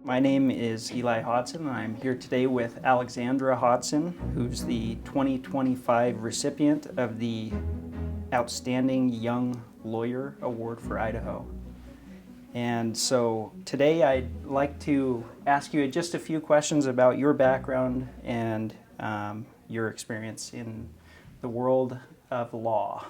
My name is Eli Hodson, and I'm here today with Alexandra Hodson, who's the 2025 recipient of the Outstanding Young Lawyer Award for Idaho. And so today I'd like to ask you just a few questions about your background and your experience in the world of law.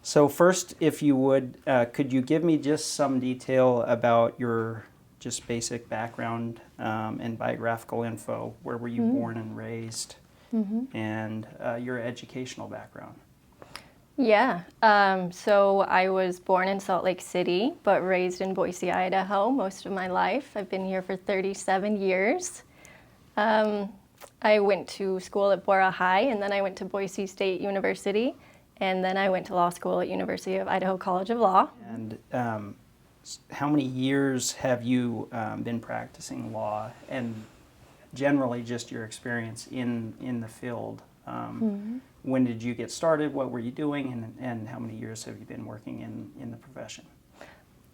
So first, if you would, could you give me just some detail about your just basic background and biographical info? Where were you born and raised, and your educational background? Yeah, so I was born in Salt Lake City, but raised in Boise, Idaho most of my life. I've been here for 37 years. I went to school at Bora High, and then I went to Boise State University, and then I went to law school at University of Idaho College of Law. And how many years have you been practicing law, and generally just your experience in the field? When did you get started? What were you doing? And how many years have you been working in the profession?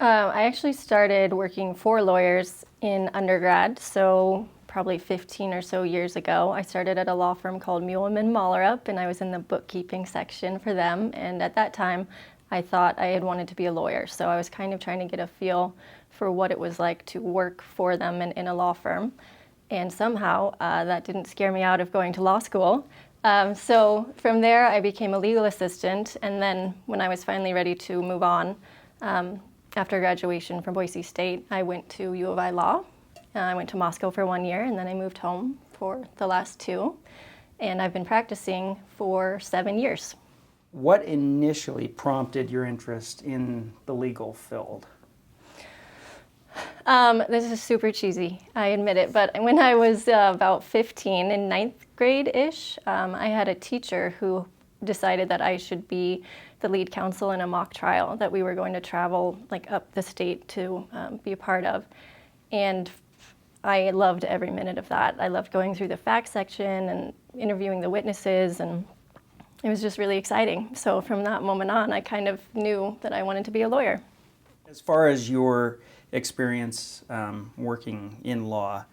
I actually started working for lawyers in undergrad, so probably 15 or so years ago. I started at a law firm called Muleman Mahlerup, and I was in the bookkeeping section for them. And at that time, I thought I had wanted to be a lawyer, so I was kind of trying to get a feel for what it was like to work for them in a law firm. And somehow that didn't scare me out of going to law school. So from there, I became a legal assistant, and then when I was finally ready to move on, after graduation from Boise State, I went to U of I Law. I went to Moscow for 1 year, and then I moved home for the last 2, and I've been practicing for 7 years. What initially prompted your interest in the legal field? This is super cheesy, I admit it, but when I was about 15, in 9th grade-ish, I had a teacher who decided that I should be the lead counsel in a mock trial that we were going to travel up the state to be a part of. And I loved every minute of that. I loved going through the facts section and interviewing the witnesses, and it was just really exciting. So from that moment on, I kind of knew that I wanted to be a lawyer. As far as your experience working in law,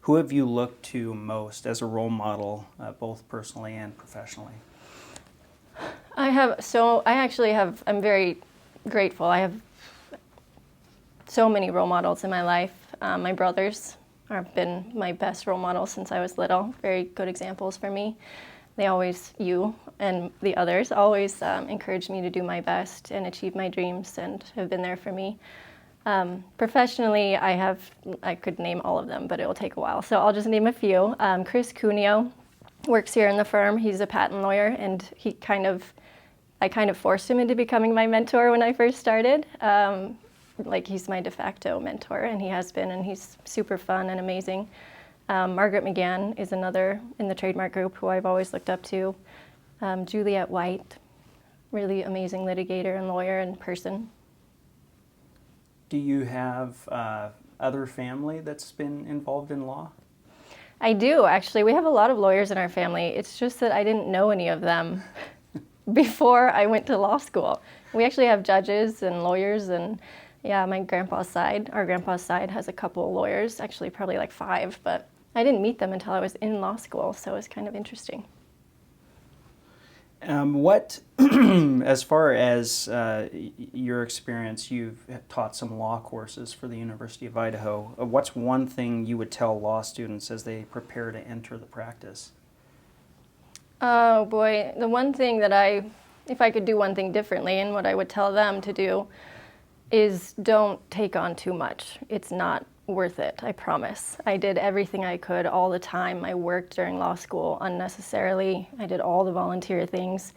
who have you looked to most as a role model, both personally and professionally? I'm very grateful. I have so many role models in my life. My brothers have been my best role models since I was little, very good examples for me. You and the others always encouraged me to do my best and achieve my dreams and have been there for me. Professionally, I could name all of them, but it will take a while. So I'll just name a few. Chris Cuneo works here in the firm. He's a patent lawyer, and I kind of forced him into becoming my mentor when I first started. He's my de facto mentor, and he has been, and he's super fun and amazing. Margaret McGann is another in the trademark group who I've always looked up to. Juliet White, really amazing litigator and lawyer in person. Do you have other family that's been involved in law? I do, actually. We have a lot of lawyers in our family. It's just that I didn't know any of them before I went to law school. We actually have judges and lawyers, and yeah, our grandpa's side has a couple of lawyers, actually probably 5, but I didn't meet them until I was in law school, so it was kind of interesting. As far as your experience, you've taught some law courses for the University of Idaho. What's one thing you would tell law students as they prepare to enter the practice? Oh boy, the one thing if I could do one thing differently, and what I would tell them to do is don't take on too much. It's not worth it, I promise. I did everything I could all the time. I worked during law school unnecessarily. I did all the volunteer things.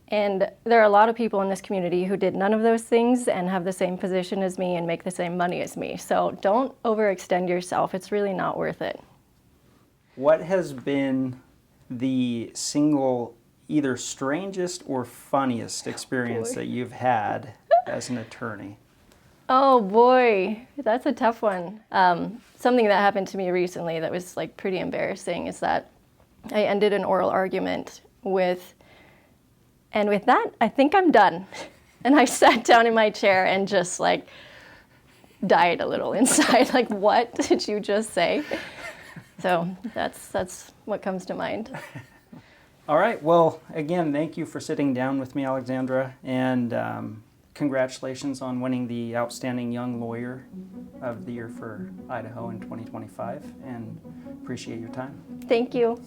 And there are a lot of people in this community who did none of those things and have the same position as me and make the same money as me. So don't overextend yourself. It's really not worth it. What has been the single, either strangest or funniest experience that you've had as an attorney? Oh boy, that's a tough one. Something that happened to me recently that was pretty embarrassing is that I ended an oral argument with that, I think I'm done. And I sat down in my chair and just died a little inside. Like, what did you just say? So that's what comes to mind. All right. Well, again, thank you for sitting down with me, Alexandra, and congratulations on winning the Outstanding Young Lawyer of the Year for Idaho in 2025, and appreciate your time. Thank you.